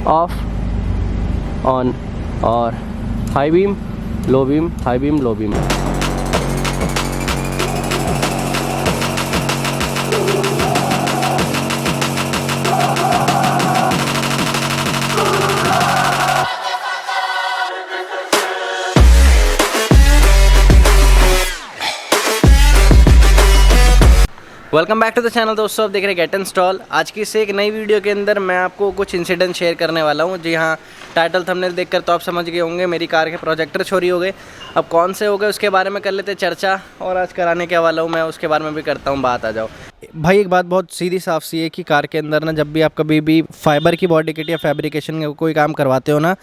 Of, on और high beam, low beam, high beam, low beam. Welcome back to the channel दोस्तों, आप देख रहे हैं गेट इंस्टॉल। आज की से एक नई वीडियो के अंदर मैं आपको कुछ इंसिडेंट शेयर करने वाला हूं। जी हाँ, टाइटल थंबनेल देखकर तो आप समझ गए होंगे मेरी कार के प्रोजेक्टर चोरी हो गए। अब कौन से हो गए उसके बारे में कर लेते चर्चा, और आज कराने क्या वाला हूं मैं उसके बारे में भी करता हूं बात। आ जाओ भाई, एक बात बहुत सीधी साफ सी है कि कार के अंदर ना, जब भी आप कभी भी फाइबर की बॉडी किट या फैब्रिकेशन का कोई काम करवाते हो ना,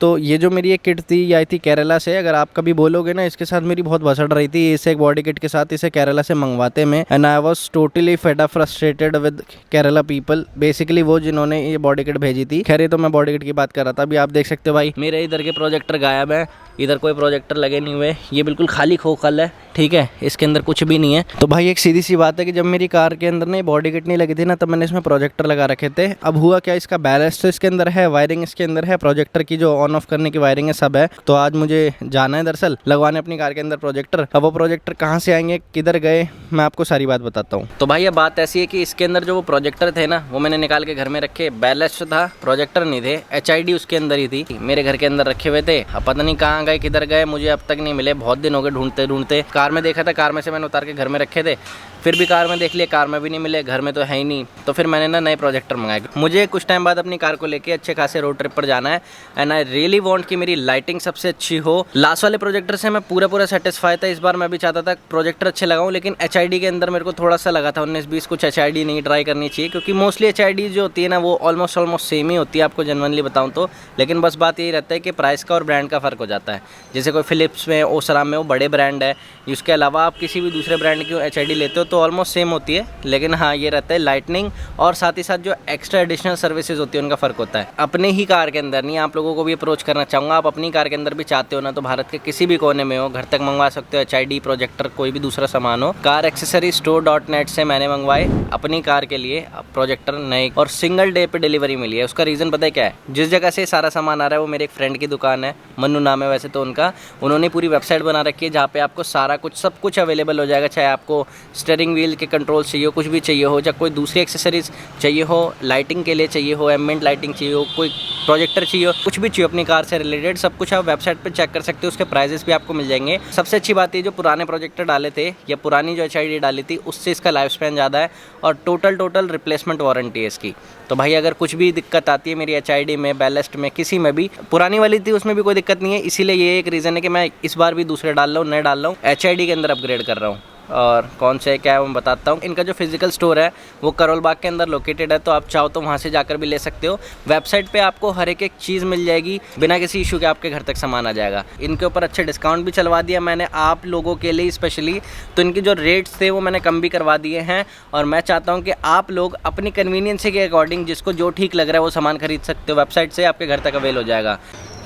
तो ये जो मेरी एक किट थी ये आई थी केरला से। अगर आप कभी बोलोगे ना, इसके साथ मेरी बहुत भसड़ रही थी। इसे एक बॉडी किट के साथ इसे केरला से मंगवाते में, and I was totally fed up, frustrated with Kerala people. Basically वो जिन्होंने ये बॉडी किट भेजी थी। खैर, ये तो मैं बॉडी किट की बात कर रहा था। अभी आप देख सकते हो भाई, मेरे इधर के प्रोजेक्टर गायब है, इधर कोई प्रोजेक्टर लगे नहीं हुए। ये बिल्कुल खाली खोखल है, ठीक है, इसके अंदर कुछ भी नहीं है। तो भाई एक सीधी सी बात है कि जब मेरी कार के अंदर ना बॉडी किट नहीं लगी थी ना, तब मैंने इसमें प्रोजेक्टर लगा रखे थे। अब हुआ क्या, इसका बैलेंस तो इसके अंदर है, वायरिंग इसके अंदर है, प्रोजेक्टर की जो ऑन ऑफ करने की वायरिंग है सब है। तो आज मुझे जाना है दरअसल लगवाने अपनी कार के अंदर प्रोजेक्टर। अब वो प्रोजेक्टर कहाँ से आएंगे, किधर गए, मैं आपको सारी बात बताता हूँ। तो भाई ये बात ऐसी है कि इसके अंदर जो वो प्रोजेक्टर थे ना, वो मैंने निकाल के घर में रखे। बैलेंस था, प्रोजेक्टर नहीं थे। HID उसके अंदर ही थी, मेरे घर के अंदर रखे हुए थे। अब पता नहीं कहाँ गए, किधर गए, मुझे अब तक नहीं मिले। बहुत दिन हो गए ढूंढते ढूंढते। कार में देखा था, कार में से मैंने उतार के घर में रखे थे। फिर भी कार में देख लिया, कार में भी नहीं मिले, घर में तो है ही नहीं। तो फिर मैंने ना नए प्रोजेक्टर मंगाए। मुझे कुछ टाइम बाद अपनी कार को लेके अच्छे खासे रोड ट्रिप पर जाना है, एंड आई रियली वांट कि मेरी लाइटिंग सबसे अच्छी हो। लास्ट वाले प्रोजेक्टर से मैं पूरा सेटिस्फाई था। इस बार मैं भी चाहता था प्रोजेक्टर अच्छे लगाऊं, लेकिन HID के अंदर मेरे को थोड़ा सा लगा था 19-20 कुछ HID नहीं ट्राई करनी चाहिए, क्योंकि मोस्टली HID जो होती है ना, वो ऑलमोस्ट सेम ही होती है, आपको जेन्युइनली बताऊँ तो। लेकिन बस बात यही रहता है कि प्राइस का और ब्रांड का फ़र्क हो जाता है। जैसे कोई फिलिप्स में, ओसराम में वो बड़े ब्रांड है, इसके अलावा आप किसी भी दूसरे ब्रांड की HID लेते हो तो ऑलमोस्ट सेम होती है। लेकिन हाँ, ये रहता है लाइटनिंग और साथ ही साथ जो एक्स्ट्रा एडिशनल सर्विसेज होती है उनका फ़र्क होता है। अपने ही कार के अंदर नहीं, आप लोगों को भी अप्रोच करना चाहूँगा। आप अपनी कार के अंदर भी चाहते हो ना, तो भारत के किसी भी कोने में हो, घर तक मंगवा सकते हो HID प्रोजेक्टर, कोई भी दूसरा सामान हो। कार एक्सेसरी store.net से मैंने मंगवाए अपनी कार के लिए प्रोजेक्टर नए, और सिंगल डे पे डिलीवरी मिली है। उसका रीज़न पता है क्या है? जिस जगह से सारा सामान आ रहा है वो मेरे एक फ्रेंड की दुकान है, मन्नू नाम है वैसे तो उनका। उन्होंने पूरी वेबसाइट बना रखी है जहाँ पे आपको सारा कुछ, सब कुछ अवेलेबल हो जाएगा। चाहे आपको स्टीयरिंग व्हील के कंट्रोल चाहिए हो, कुछ भी चाहिए हो, चाहे कोई दूसरी एक्सेसरीज चाहिए हो, लाइटिंग के लिए चाहिए हो, एम्बिएंट लाइटिंग चाहिए हो, कोई प्रोजेक्टर चाहिए हो, कुछ भी चाहिए अपनी कार से रिलेटेड, सब कुछ आप वेबसाइट पे चेक कर सकते हो। उसके प्राइजेस भी आपको मिल जाएंगे। सबसे अच्छी बात है, जो पुराने प्रोजेक्टर डाले थे या पुरानी जो HID डाली थी, उससे इसका लाइफ स्पैन ज़्यादा है, और टोटल रिप्लेसमेंट वारंटी है इसकी। तो भाई अगर कुछ भी दिक्कत आती है मेरी HID में, बैलेस्ट में, किसी में भी, पुरानी वाली थी उसमें भी कोई दिक्कत नहीं है। इसीलिए ये एक रीज़न है कि मैं इस बार भी दूसरे डाल रहा हूँ, नए डाल रहा हूँ, HID के अंदर अपग्रेड कर रहा हूँ। और कौन से क्या है वो मैं बताता हूँ। इनका जो फिजिकल स्टोर है वो करोल बाग के अंदर लोकेटेड है, तो आप चाहो तो वहाँ से जाकर भी ले सकते हो। वेबसाइट पे आपको हर एक चीज़ मिल जाएगी, बिना किसी इशू के आपके घर तक सामान आ जाएगा। इनके ऊपर अच्छे डिस्काउंट भी चलवा दिया मैंने आप लोगों के लिए स्पेशली। तो इनके जो रेट्स थे वो मैंने कम भी करवा दिए हैं, और मैं चाहता हूँ कि आप लोग अपनी कन्वीनियंस के अकॉर्डिंग जिसको जो ठीक लग रहा है वो सामान खरीद सकते हो। वेबसाइट से आपके घर तक अवेल हो जाएगा।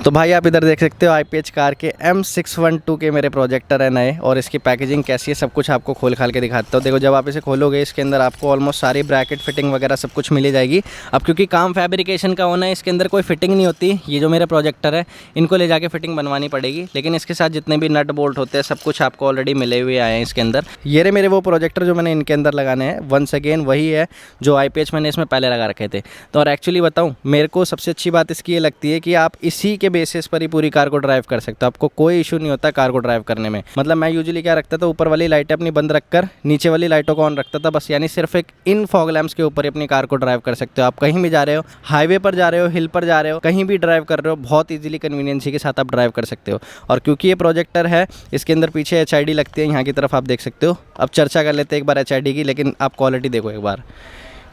तो भाई आप इधर देख सकते हो IPH कार के M612 के मेरे प्रोजेक्टर है नए, और इसकी पैकेजिंग कैसी है सब कुछ आपको खोल खाल के दिखाता हूँ। देखो, जब आप इसे खोलोगे इसके अंदर आपको ऑलमोस्ट सारी ब्रैकेट फिटिंग वगैरह सब कुछ मिल जाएगी। अब क्योंकि काम फैब्रिकेशन का होना है, इसके अंदर कोई फिटिंग नहीं होती। ये जो मेरे प्रोजेक्टर है इनको ले जाके फिटिंग बनवानी पड़ेगी, लेकिन इसके साथ जितने भी नट बोल्ट होते हैं सब कुछ आपको ऑलरेडी मिले हुए आए हैं इसके अंदर। ये रहे मेरे वो प्रोजेक्टर जो मैंने इनके अंदर लगाने हैं। वंस अगेन वही है जो IPH मैंने इसमें पहले लगा रखे थे। तो और एक्चुअली बताऊँ, मेरे को सबसे अच्छी बात इसकी ये लगती है कि आप इसी के बेसिस पर ही पूरी कार को ड्राइव कर सकते हो। आपको कोई इशू नहीं होता कार को ड्राइव करने में। मतलब मैं यूजुअली क्या रखता था, ऊपर वाली लाइटें अपनी बंद रखकर नीचे वाली लाइटों को ऑन रखता था बस। यानी सिर्फ एक इन फॉग लैंप्स के ऊपर ही अपनी कार को ड्राइव कर सकते हो। आप कहीं भी जा रहे हो, हाईवे पर जा रहे हो, हिल पर जा रहे हो, कहीं भी ड्राइव कर रहे हो, बहुत ईजिली कन्वीनियंसी के साथ आप ड्राइव कर सकते हो। और क्योंकि ये प्रोजेक्टर है, इसके अंदर पीछे HID लगती है, यहाँ की तरफ आप देख सकते हो। अब चर्चा कर लेते हैं एक बार HID की, लेकिन आप क्वालिटी देखो एक बार।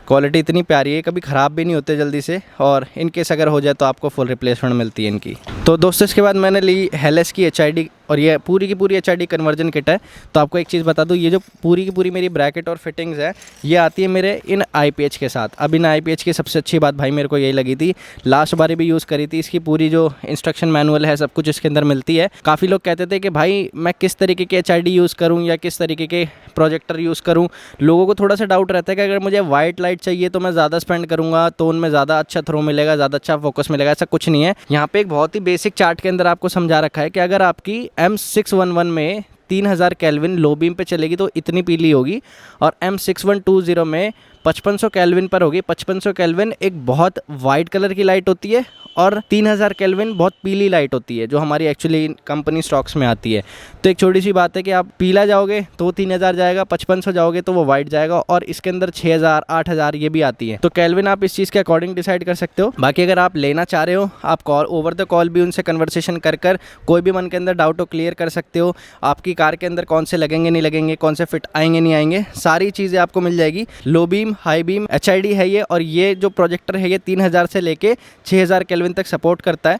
क्वालिटी इतनी प्यारी है, कभी ख़राब भी नहीं होते जल्दी से, और इनकेस अगर हो जाए तो आपको फुल रिप्लेसमेंट मिलती है इनकी। तो दोस्तों इसके बाद मैंने ली हेलेस की HID और ये पूरी की पूरी HID कन्वर्जन किट है। तो आपको एक चीज़ बता दूँ, ये जो पूरी की पूरी मेरी ब्रैकेट और फिटिंग्स है ये आती है मेरे इन IPH के साथ। अब इन IPH की सबसे अच्छी बात भाई मेरे को यही लगी थी, लास्ट बारी भी यूज़ करी थी, इसकी पूरी जो इंस्ट्रक्शन मैनुअल है सब कुछ इसके अंदर मिलती है। काफ़ी लोग कहते थे कि भाई मैं किस तरीके के HID यूज़ करूँ या किस तरीके के प्रोजेक्टर यूज़ करूँ। लोगों को थोड़ा सा डाउट रहता है कि अगर मुझे वाइट लाइट चाहिए तो मैं ज़्यादा स्पेंड करूँगा तो उनमें ज़्यादा अच्छा थ्रो मिलेगा, ज़्यादा अच्छा फोकस मिलेगा। ऐसा कुछ नहीं है। यहाँ पे एक बहुत ही बेसिक चार्ट के अंदर आपको समझा रखा है कि अगर आपकी M611 में 3000 केल्विन लो बीम पे चलेगी तो इतनी पीली होगी, और M6120 में 5500 केल्विन पर होगी। 5500 केल्विन एक बहुत वाइट कलर की लाइट होती है और 3000 केल्विन बहुत पीली लाइट होती है जो हमारी एक्चुअली कंपनी स्टॉक्स में आती है। तो एक छोटी सी बात है कि आप पीला जाओगे तो वो 3000 जाएगा, 5500 जाओगे तो वो वाइट जाएगा, और इसके अंदर 6000 8000 ये भी आती है। तो केल्विन आप इस चीज़ के अकॉर्डिंग डिसाइड कर सकते हो। बाकी अगर आप लेना चाह रहे हो, आप कॉल ओवर द कॉल भी उनसे कन्वर्सेशन कर कोई भी मन के अंदर डाउट हो क्लियर कर सकते हो। आपकी कार के अंदर कौन से लगेंगे नहीं लगेंगे, कौन से फिट आएंगे नहीं आएंगे, सारी चीज़ें आपको मिल जाएगी। लो बीम, हाई बीम, HID है ये, और ये जो प्रोजेक्टर है ये 3000 से लेके 6000 केल्विन तक सपोर्ट करता है।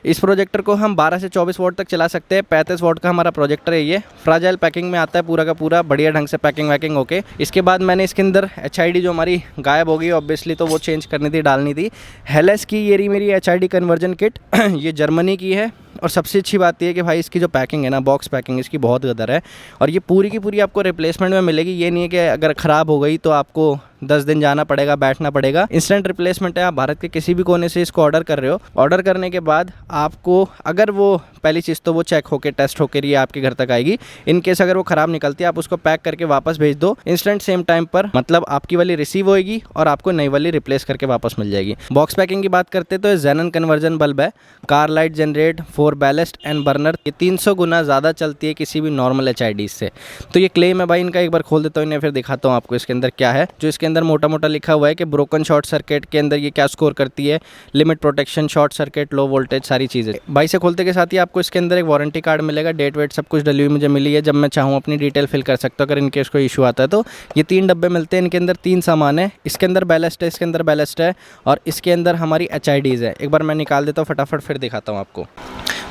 इस प्रोजेक्टर को हम 12 से 24 वॉट तक चला सकते हैं। 35 वॉट का हमारा प्रोजेक्टर है ये। फ्राजाइल पैकिंग में आता है पूरा का पूरा, बढ़िया ढंग से पैकिंग वैकिंग होके। इसके बाद मैंने इसके अंदर HID जो हमारी गायब हो गई ऑब्वियसली, तो वो चेंज करनी थी, डालनी थी। हेलेस की ये रही मेरी HID कन्वर्जन किट ये जर्मनी की है। और सबसे अच्छी बात यह है कि भाई इसकी जो पैकिंग है ना, बॉक्स पैकिंग इसकी बहुत गदर है, और ये पूरी की पूरी आपको रिप्लेसमेंट में मिलेगी। ये नहीं है कि अगर ख़राब हो गई तो आपको 10 दिन जाना पड़ेगा, बैठना पड़ेगा। इंस्टेंट रिप्लेसमेंट है। आप भारत के किसी भी कोने से इसको ऑर्डर कर रहे हो, ऑर्डर करने के बाद आपको अगर वो पहली चीज़ तो वो चेक होकर टेस्ट होकर ये आपके घर तक आएगी। इन केस अगर वो ख़राब निकलती है आप उसको पैक करके वापस भेज दो इंस्टेंट सेम टाइम पर, मतलब आपकी वाली रिसीव होएगी और आपको नई वाली रिप्लेस करके वापस मिल जाएगी। बॉक्स पैकिंग की बात करते तो जेनन कन्वर्जन बल्ब है, car light generate 4 ballast and burner. ये 300 गुना ज़्यादा चलती है किसी भी नॉर्मल HID से। तो ये क्लेम है भाई इनका। एक बार खोल देता हूँ इन्हें, फिर दिखाता हूँ आपको इसके अंदर क्या है। जो इसके अंदर मोटा मोटा लिखा हुआ है कि ब्रोकन शॉर्ट सर्किट के अंदर ये क्या स्कोर करती है, limit protection, short circuit, low voltage, सारी चीज़ें। भाई से खोलते के साथ ही आपको इसके अंदर एक वारंटी कार्ड मिलेगा। डेट वेट सब कुछ डली हुई मुझे मिली है। जब मैं चाहूँ अपनी डिटेल फिल कर सकता हूँ अगर इनके कोई इशू आता है तो। ये 3 डब्बे मिलते हैं, इनके अंदर 3 सामान है। इसके अंदर बैलेस्ट है, इसके अंदर बैलेस्ट है, और इसके अंदर हमारी HIDs है। एक बार मैं निकाल देता हूँ फटाफट, फिर दिखाता हूँ आपको।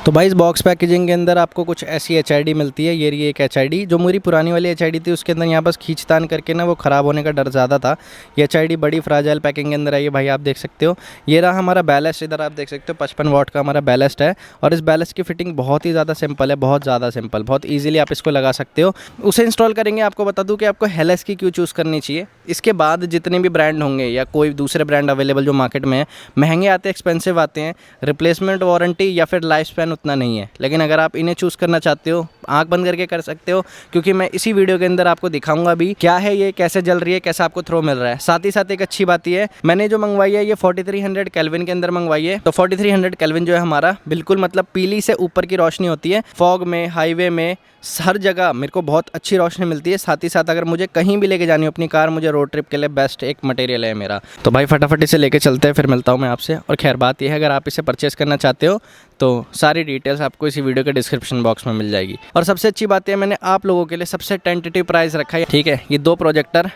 तो भाई इस बॉक्स पैकेजिंग के अंदर आपको कुछ ऐसी HID मिलती है। ये रही एक HID, जो मेरी पुरानी वाली HID थी उसके अंदर यहाँ बस खींचतान करके ना वो ख़राब होने का डर ज़्यादा था। ये HID बड़ी फ्राजाइल पैकिंग के अंदर है ये भाई, आप देख सकते हो। ये रहा हमारा बैलेस्ट, इधर आप देख सकते हो 55 वॉट का हमारा बैलेस्ट है, और इस बैलेस्ट की फिटिंग बहुत ही ज़्यादा सिंपल है, बहुत ज़्यादा सिंपल, बहुत ईजिली आप इसको लगा सकते हो। उसे इंस्टॉल करेंगे। आपको बता दूँ कि आपको हेलेस की क्यों चूज़ करनी चाहिए। इसके बाद जितने भी ब्रांड होंगे या कोई दूसरे ब्रांड अवेलेबल जो मार्केट में है, महंगे आते हैं, एक्सपेंसिव आते हैं, रिप्लेसमेंट वारंटी या फिर लाइफ स्पैन उतना नहीं है। लेकिन अगर आप इन्हें चूज़ करना चाहते हो, आंख बंद करके कर सकते हो, क्योंकि मैं इसी वीडियो के अंदर आपको दिखाऊंगा भी क्या है ये, कैसे जल रही है, कैसा आपको थ्रो मिल रहा है। साथ ही साथ एक अच्छी बात ये है, मैंने जो मंगवाई है ये 4300 केल्विन के अंदर मंगवाई है। तो 4300 केल्विन जो है हमारा बिल्कुल मतलब पीली से ऊपर की रोशनी होती है। फॉग में, हाईवे में, हर जगह मेरे को बहुत अच्छी रोशनी मिलती है। साथ ही साथ अगर मुझे कहीं भी लेके जानी हो अपनी कार, मुझे रोड ट्रिप के लिए बेस्ट एक मटेरियल है मेरा। तो भाई फटाफट इसे लेके चलते हैं, फिर मिलता हूँ मैं आपसे। और खैर बात यह है, अगर आप इसे परचेस करना चाहते हो तो सारी डिटेल्स आपको इसी वीडियो के डिस्क्रिप्शन बॉक्स में मिल जाएगी। और सबसे अच्छी बात है, मैंने आप लोगों के लिए सबसे टेंटेटिव प्राइस रखा है, ठीक है। ये 2 प्रोजेक्टर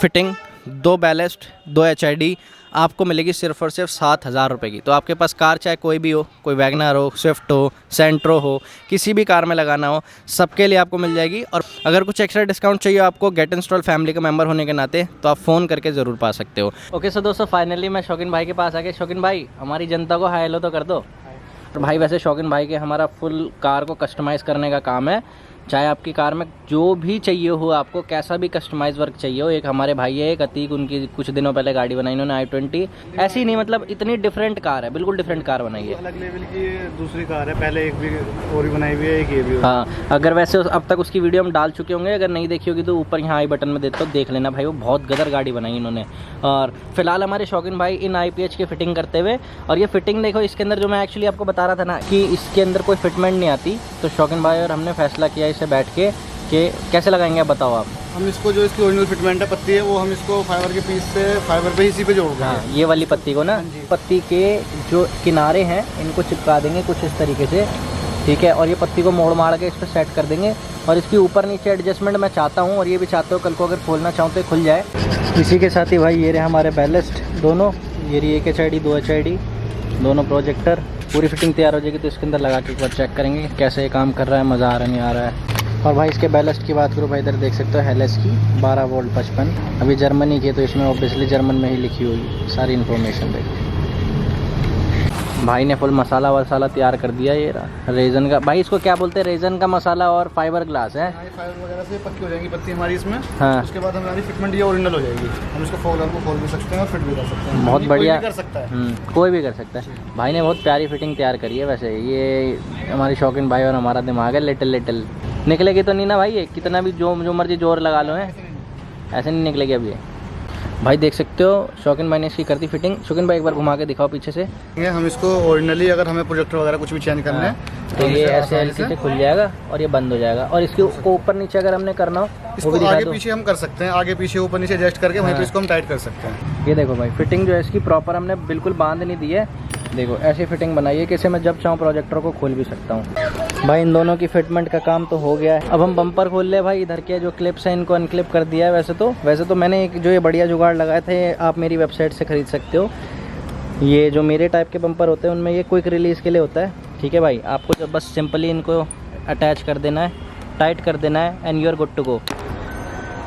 फिटिंग, 2 बैलेस्ट, 2 HID आपको मिलेगी सिर्फ और सिर्फ 7000 रुपये की। तो आपके पास कार चाहे कोई भी हो, कोई वैगनर हो, स्विफ्ट हो, सेंट्रो हो, किसी भी कार में लगाना हो, सबके लिए आपको मिल जाएगी। और अगर कुछ एक्स्ट्रा डिस्काउंट चाहिए आपको गेट इंस्टॉल फैमिली का मेंबर होने के नाते, तो आप फ़ोन करके ज़रूर पा सकते हो। ओके सो दोस्तों, फाइनली मैं शौकीन भाई के पास आ गया। शौकीन भाई, हमारी जनता को हाय हेलो तो कर दो। तो भाई वैसे शौकीन भाई के हमारा फुल कार को कस्टमाइज़ करने का काम है। चाहे आपकी कार में जो भी चाहिए हो, आपको कैसा भी कस्टमाइज वर्क चाहिए हो। एक हमारे भाई है एक अतीक, उनकी कुछ दिनों पहले गाड़ी बनाई इन्होंने i20। ऐसी नहीं, मतलब इतनी डिफरेंट कार है, बिल्कुल डिफरेंट कार बनाई है, अलग लेवल की दूसरी कार है। पहले एक भी और भी बनाई हुई है, एक ये भी। हाँ, अगर वैसे अब तक उसकी वीडियो हम डाल चुके होंगे, अगर नहीं देखी होगी तो ऊपर यहाँ आई बटन में देता हूँ, देख लेना भाई। वो बहुत गदर गाड़ी बनाई इन्होंने। और फिलहाल हमारे शौकीन भाई इन IPH की फिटिंग करते हुए, और ये फिटिंग देखो इसके अंदर, जो मैं एक्चुअली आपको बता रहा था ना कि इसके अंदर कोई फिटमेंट नहीं आती, तो शौकीन भाई और हमने फैसला किया इसे बैठ के कि कैसे लगाएंगे, आप बताओ आप। हम इसको जो इसकी ओरिजिनल फिटमेंट है पत्ती है, वो हम इसको फाइबर के पीस से फाइबर पे इसी पे जोड़ देंगे। हाँ, ये वाली पत्ती को ना, पत्ती के जो किनारे हैं इनको चिपका देंगे कुछ इस तरीके से, ठीक है। और ये पत्ती को मोड़ मार के इस पर सेट कर देंगे। और इसकी ऊपर नीचे एडजस्टमेंट मैं चाहता हूँ, और ये भी चाहते हो कल को अगर खोलना चाहूँ तो खुल जाए। इसी के साथ ही भाई ये रहे हमारे बैलेस्ट दोनों, ये रही एक HID 2 HID दोनों प्रोजेक्टर। पूरी फिटिंग तैयार हो जाएगी तो इसके अंदर लगा के एक बार चेक करेंगे कैसे ये काम कर रहा है, मज़ा आ रहा है नहीं आ रहा है। और भाई इसके बैलेस्ट की बात करूँ भाई, इधर देख सकते हो हेलेस की 12 वोल्ट 55, अभी जर्मनी की है तो इसमें ऑब्वियसली जर्मन में ही लिखी हुई सारी इन्फॉर्मेशन। देखो भाई ने फुल मसाला वसाला तैयार कर दिया। ये रहा रेजन का, भाई इसको क्या बोलते हैं, रेजन का मसाला और फाइबर ग्लास है। फाइबर वगैरह से पक्की हो जाएंगी पत्ती हमारी इसमें। हाँ, उसके बाद हमारी फिटमेंट ये ओरिजिनल हो जाएगी। हम इसको खोल भी सकते हैं और फिट भी कर सकते हैं। बहुत बढ़िया, कोई भी कर सकता है। कोई भी कर सकता है। भाई ने बहुत प्यारी फिटिंग तैयार करी है। वैसे ये हमारी शौकीन भाई और हमारा दिमाग है लिटिल निकलेगी तो नहीं ना भाई, ये कितना भी जो मर्जी जोर लगा लो है ऐसे नहीं निकलेगी। अभी भाई देख सकते हो शौकीन भाई ने इसकी कर दी फिटिंग। शौकीन भाई एक बार घुमा के दिखाओ पीछे से। हम इसको ओरिजिनली अगर हमें प्रोजेक्टर वगैरह कुछ भी चेंज करना है तो ये ऐसे हल्के से खुल जाएगा और ये बंद हो जाएगा। और इसके ऊपर नीचे अगर हमने करना हो वो भी दिखा आगे दो। पीछे हम कर सकते हैं, आगे पीछे ऊपर नीचे एडजस्ट करके वहीं पे इसको हम टाइट कर सकते हैं। ये देखो भाई फिटिंग जो है इसकी प्रॉपर हमने बिल्कुल बांध नहीं दी है। देखो ऐसी फिटिंग बनाई है कि इसे मैं जब चाहूँ प्रोजेक्टर को खोल भी सकता हूँ। भाई इन दोनों की फिटमेंट का काम तो हो गया है। अब हम बम्पर खोल ले भाई। इधर के जो क्लिप्स हैं इनको अनक्लिप कर दिया है। वैसे तो मैंने एक जो ये बढ़िया जुगाड़ लगाए थे, आप मेरी वेबसाइट से ख़रीद सकते हो। ये जो मेरे टाइप के बम्पर होते हैं उनमें ये क्विक रिलीज़ के लिए होता है। ठीक है भाई, आपको जब बस सिंपली इनको अटैच कर देना है, टाइट कर देना है and you are good to go.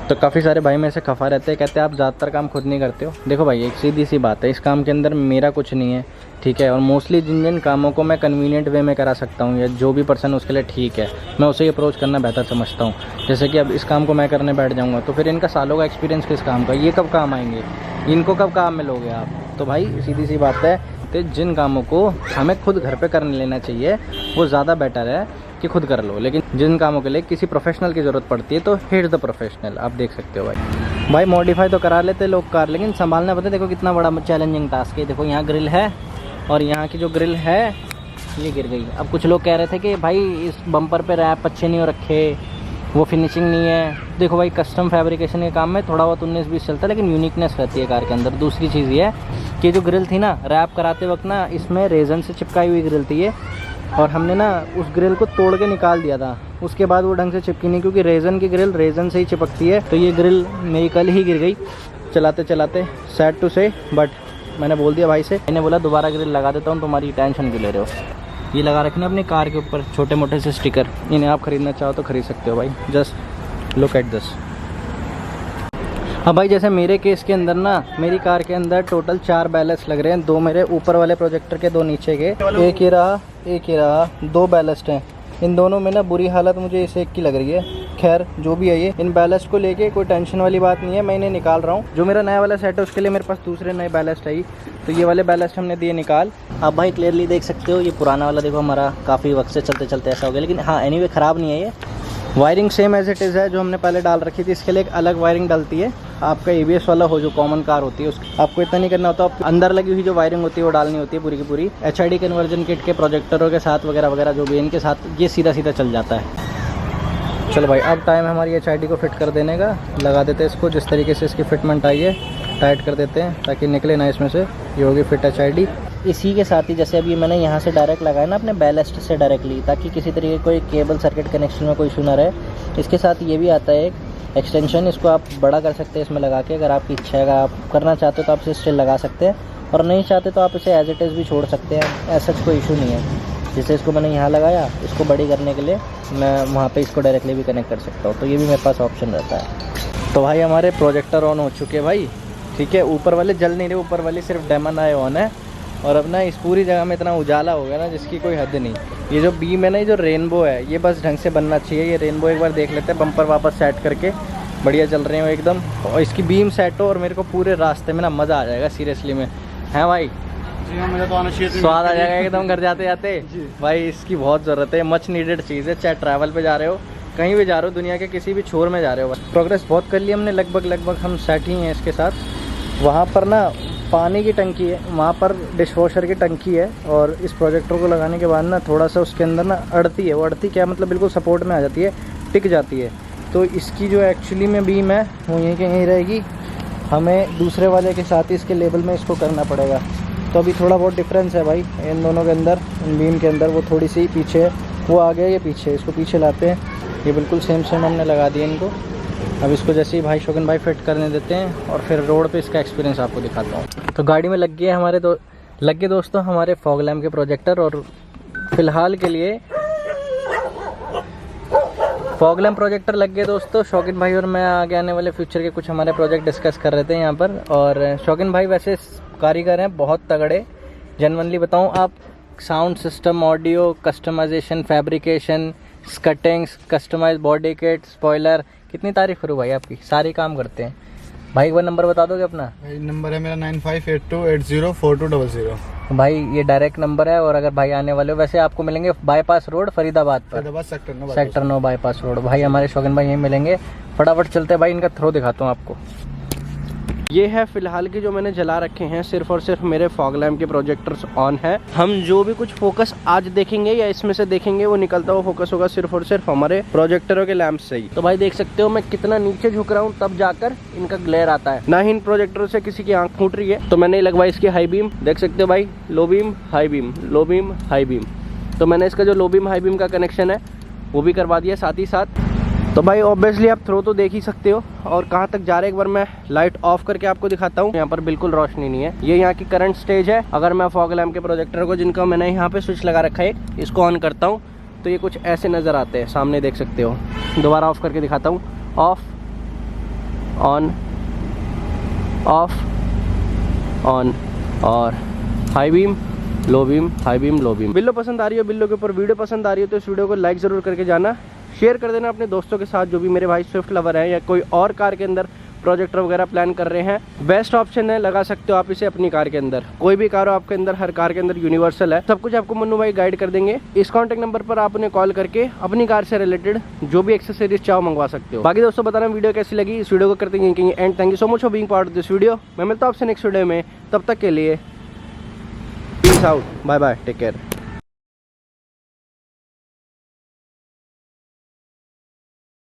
तो काफ़ी सारे भाई मेरे से खफा रहते हैं, कहते हैं आप ज़्यादातर काम खुद नहीं करते हो। देखो भाई एक सीधी सी बात है, इस काम के अंदर मेरा कुछ नहीं है। ठीक है, और मोस्टली जिन कामों को मैं कन्वीनियंट वे में करा सकता हूँ या जो भी पर्सन उसके लिए ठीक है, मैं उसे अप्रोच करना बेहतर समझता हूँ। जैसे कि अब इस काम को मैं करने बैठ जाऊँगा तो फिर इनका सालों का एक्सपीरियंस किस काम का, ये कब काम आएंगे, इनको कब काम में लोगे आप। तो भाई सीधी सी बात है, तो जिन कामों को हमें खुद घर पे करने लेना चाहिए वो ज़्यादा बेटर है कि खुद कर लो। लेकिन जिन कामों के लिए किसी प्रोफेशनल की ज़रूरत पड़ती है तो हियर द प्रोफेशनल। आप देख सकते हो भाई मॉडिफाई तो करा लेते लोग कार, लेकिन संभालना पता है। देखो कितना बड़ा चैलेंजिंग टास्क है। देखो यहाँ ग्रिल है और यहाँ की जो ग्रिल है ये गिर गई। अब कुछ लोग कह रहे थे कि भाई इस बम्पर पे रैप अच्छे नहीं हो रखे, वो फिनिशिंग नहीं है। देखो भाई कस्टम फैब्रिकेशन के काम में थोड़ा बहुत 19-20 चलता है, लेकिन यूनिकनेस रहती है कार के अंदर। दूसरी चीज़ ये है कि जो ग्रिल थी ना रैप कराते वक्त ना, इसमें रेजन से चिपकाई हुई ग्रिल थी ये, और हमने ना उस ग्रिल को तोड़ के निकाल दिया था। उसके बाद वो ढंग से चिपकी नहीं, क्योंकि रेजन की ग्रिल रेजन से ही चिपकती है। तो ये ग्रिल मेरी कल ही गिर गई चलाते चलाते, सैड टू से। बट मैंने बोल दिया भाई से, मैंने बोला दोबारा ग्रिल लगा देता हूँ, तुम्हारी टेंशन क्यों ले रहे हो। ये लगा रखना अपनी कार के ऊपर छोटे मोटे से स्टिकर, इन्हें आप ख़रीदना चाहो तो ख़रीद सकते हो भाई। Just look at this. अब भाई जैसे मेरे केस के अंदर ना, मेरी कार के अंदर टोटल 4 बैलेस्ट लग रहे हैं। 2 मेरे ऊपर वाले प्रोजेक्टर के, 2 नीचे के, एक ही रहा 2 बैलेस्ट हैं। इन दोनों में ना बुरी हालत मुझे इस एक की लग रही है। खैर जो भी है, ये इन बैलेस्ट को लेके कोई टेंशन वाली बात नहीं है, मैं इन्हें निकाल रहा हूँ। जो मेरा नया वाला सेट है उसके लिए मेरे पास दूसरे नए बैलेस्ट है, तो ये वाले बैलेस्ट हमने दिए निकाल। आप भाई क्लियरली देख सकते हो, ये पुराना वाला देखो हमारा काफ़ी वक्त से चलते चलते ऐसा हो गया, लेकिन हाँ एनीवे ख़राब नहीं है ये। Wiring same as it is है जो हमने पहले डाल रखी थी। इसके लिए एक अलग वायरिंग डलती है। आपका ABS वाला हो जो कॉमन कार होती है उसकी आपको इतना नहीं करना होता, अंदर लगी हुई जो वायरिंग होती है वो डालनी होती है पूरी की पूरी। HID कन्वर्जन किट के प्रोजेक्टरों के साथ वगैरह वगैरह जो भी इनके साथ ये सीधा सीधा चल जाता है। चलो भाई अब टाइम है हमारी HID को फिट कर देने का। लगा देते हैं इसको जिस तरीके से इसकी फिटमेंट आई है, टाइट कर देते हैं ताकि निकले ना इसमें से। ये होगी फिट HID। इसी के साथ ही जैसे अभी मैंने यहाँ से डायरेक्ट लगाया ना अपने बैलेस्ट से डायरेक्टली, ताकि किसी तरीके कोई केबल सर्किट कनेक्शन में कोई इशू ना रहे। इसके साथ ये भी आता है एक एक्सटेंशन, इसको आप बड़ा कर सकते हैं इसमें लगा के। अगर आपकी इच्छा है, अगर आप करना चाहते हो तो आप इसे स्टिल लगा सकते हैं, और नहीं चाहते तो आप इसे एज इट इज़ भी छोड़ सकते हैं। ऐसा कोई इशू नहीं है। जैसे इसको मैंने यहाँ लगाया, इसको बड़ी करने के लिए मैं वहाँ पे इसको डायरेक्टली भी कनेक्ट कर सकता हूँ, तो ये भी मेरे पास ऑप्शन रहता है। तो भाई हमारे प्रोजेक्टर ऑन हो चुके हैं भाई, ठीक है। ऊपर वाले जल नहीं रहे, ऊपर वाले सिर्फ डेमन आए ऑन है। और अब ना इस पूरी जगह में इतना उजाला हो गया ना जिसकी कोई हद नहीं। ये जो बीम है ना, ये जो रेनबो है, ये बस ढंग से बनना चाहिए। ये रेनबो एक बार देख लेते हैं, बम्पर वापस सेट करके बढ़िया चल रहे हो एकदम, और इसकी बीम सेट हो और मेरे को पूरे रास्ते में ना मज़ा आ जाएगा सीरियसली में। हैं भाई? जी हाँ, मुझे तो आना चाहिए। स्वाद आ जाएगा एकदम घर जाते जाते भाई। इसकी बहुत ज़रूरत है, मच नीडेड चीज़ है। चाहे ट्रैवल पे जा रहे हो, कहीं भी जा रहे हो, दुनिया के किसी भी छोर में जा रहे हो। प्रोग्रेस बहुत कर ली हमने, लगभग हम सेट ही हैं इसके साथ। वहाँ पर ना पानी की टंकी है, वहाँ पर डिश वॉशर की टंकी है, और इस प्रोजेक्टर को लगाने के बाद ना थोड़ा सा उसके अंदर ना अड़ती है। वो अड़ती क्या मतलब, बिल्कुल सपोर्ट में आ जाती है, टिक जाती है। तो इसकी जो एक्चुअली में बीम है वो यहीं के यहीं रहेगी। हमें दूसरे वाले के साथ ही इसके लेवल में इसको करना पड़ेगा। तो अभी थोड़ा बहुत डिफरेंस है भाई इन दोनों के अंदर, इन बीम के अंदर। वो थोड़ी सी पीछे है, वो आगे, ये पीछे। इसको पीछे लाते हैं, ये बिल्कुल सेम हमने लगा दिया इनको। अब इसको जैसे ही भाई शौकीन भाई फिट करने देते हैं और फिर रोड पे इसका एक्सपीरियंस आपको दिखाता हूँ। तो गाड़ी में लग गए हमारे तो लग गए दोस्तों हमारे फॉग लैम्प के प्रोजेक्टर, और फिलहाल के लिए फॉग लैम्प प्रोजेक्टर लग गए दोस्तों। शौकीन भाई और मैं आगे आने वाले फ्यूचर के कुछ हमारे प्रोजेक्ट डिस्कस कर रहे थे यहाँ पर। और शौकीन भाई वैसे कारीगर हैं बहुत तगड़े, जनरली बताऊँ आप, sound system, audio, customization, fabrication, cuttings, customize body kit, spoiler, कितनी तारीफ करूँ भाई आपकी, सारे काम करते हैं। भाई एक बार नंबर बता दोगे अपना? भाई नंबर है मेरा 9582804200। भाई ये डायरेक्ट नंबर है, और अगर भाई आने वाले हो, वैसे आपको मिलेंगे बाईपास रोड फरीदाबाद पर, सेक्टर 9 बाईपास रोड। भाई हमारे शौकीन भाई यहीं मिलेंगे। फटाफट चलते हैं भाई, इनका थ्रो दिखाता हूँ आपको। ये है फिलहाल की जो मैंने जला रखे हैं, सिर्फ और सिर्फ मेरे फॉग लैम्प के प्रोजेक्टर्स ऑन है। हम जो भी कुछ फोकस आज देखेंगे या इसमें से देखेंगे वो निकलता हुआ फोकस होगा सिर्फ और सिर्फ हमारे प्रोजेक्टरों के लैंप से ही। तो भाई देख सकते हो मैं कितना नीचे झुक रहा हूँ, तब जाकर इनका ग्लेयर आता है। ना ही इन प्रोजेक्टरों से किसी की आंख फूट रही है, तो मैंने लगवाई इसकी हाई बीम। देख सकते हो भाई, लो beam high beam, low beam high beam. तो मैंने इसका जो लो बीम हाई बीम का कनेक्शन है वो भी करवा दिया साथ ही साथ। तो भाई ऑब्वियसली आप थ्रो तो देख ही सकते हो, और कहाँ तक जा रहे हैं एक बार मैं लाइट ऑफ करके आपको दिखाता हूँ। यहाँ पर बिल्कुल रोशनी नहीं है, ये यहाँ की करंट स्टेज है। अगर मैं फॉग लैम्प के प्रोजेक्टर को, जिनका मैंने यहाँ पे स्विच लगा रखा है, इसको ऑन करता हूँ तो ये कुछ ऐसे नज़र आते हैं, सामने देख सकते हो। दोबारा ऑफ करके दिखाता हूँ, ऑफ, ऑन, ऑफ, ऑन, और high beam, low beam, high beam, low beam. बिल्लो पसंद आ रही हो, बिल्लो के ऊपर वीडियो पसंद आ रही हो तो इस वीडियो को लाइक ज़रूर करके जाना, शेयर कर देना अपने दोस्तों के साथ, जो भी मेरे भाई स्विफ्ट लवर हैं या कोई और कार के अंदर प्रोजेक्टर वगैरह प्लान कर रहे हैं। बेस्ट ऑप्शन है, लगा सकते हो आप इसे अपनी कार के अंदर। कोई भी कार हो आपके अंदर, हर कार के अंदर यूनिवर्सल है, सब कुछ आपको मन्नू भाई गाइड कर देंगे। इस कॉन्टैक्ट नंबर पर आप उन्हें कॉल करके अपनी कार से रिलेटेड जो भी एक्सेसरीज चाहो मंगवा सकते हो। बाकी दोस्तों बताना वीडियो कैसी लगी, इस वीडियो को करते हैं and. Thank you so much for being part of this video. मैं मिलता हूँ आपसे नेक्स्ट वीडियो में, तब तक के लिए peace out, bye bye, take care.